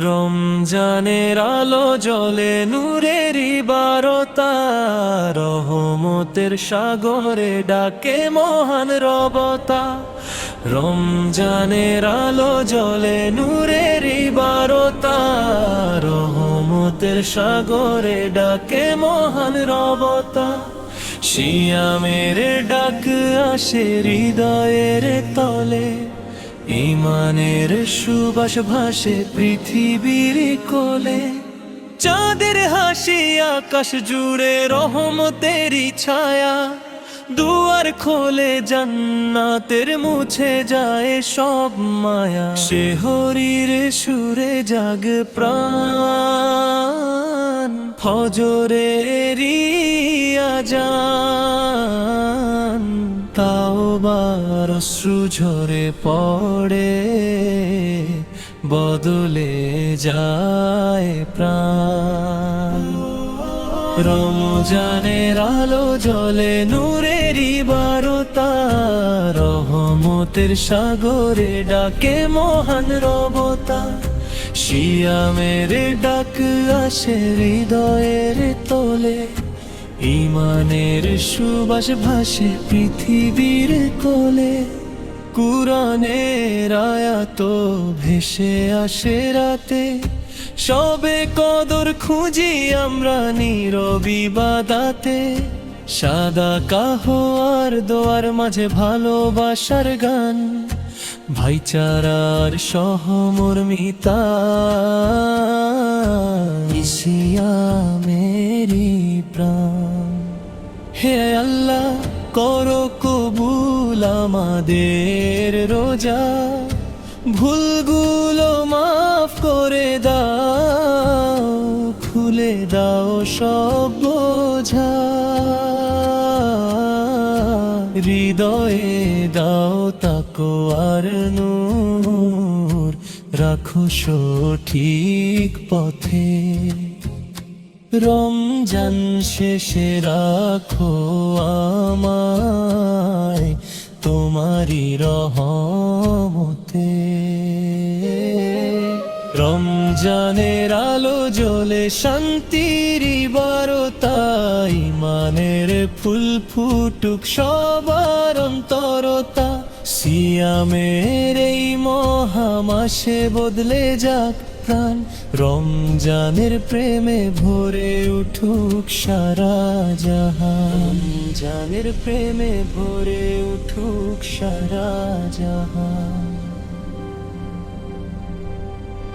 রমজানের আলো জ্বলে নূরের বারতা, রহমতের সাগরে ডাকে মহান রবতা। রমজানের আলো জ্বলে নূরের বারতা, রহমতের সাগরে ডাকে মহান রবতা। সিয়ামের ডাক আসে হৃদয়ের তলে, ঈমানের সুবাস ভাসে পৃথিবীর কোলে। চাঁদের হাসি আকাশ জুড়ে রহমতেরই ছায়া, দুয়ার খোলে জান্নাতের, মুছে যায় সব মায়া। শেহরির সুরে জাগ প্রাণ, ফজরেরই আজান, তাওবার অশ্রু ঝরে পড়ে, বদলে যায় প্রাণ। রমজানের আলো জ্বলে নূরেরই বারতা, রহমতের সাগরে ডাকে মহান রবতা। সিয়ামের ডাক আসে হৃদয়ের তোলে, ঈমানের সুবাস ভাসে পৃথিবীর কোলে। কুরআনের আয়াত ভেসে আসে রাতে, সবে কদর খুঁজি আমরা নীরব ইবাদতে। সাদা কাহওয়ার দোয়ার মাঝে ভালোবাসার গান, ভাইচারার সহমর্মিতা। সিয়ামেরই প্রাণ। হে আল্লাহ, করো কবুল আমাদের রোজা, ভুলগুলো মাফ করে দাও, খুলে দাও সব বোঝা। হৃদয়ে দাও তাকওয়ার নূর, রাখো সঠিক পথে। রমজান শেষে রাখো আমায় তোমারি রহমতে। রমজানের আলো জ্বলে শান্তির বারতা, ঈমানের ফুল ফুটুক সবার অন্তরতা। সিয়ামের এই মহামাসে বদলে যাক প্রাণ, রমজানের প্রেমে ভরে উঠুক সারা জাহান। রমজানের প্রেমে ভরে উঠুক সারা জাহান।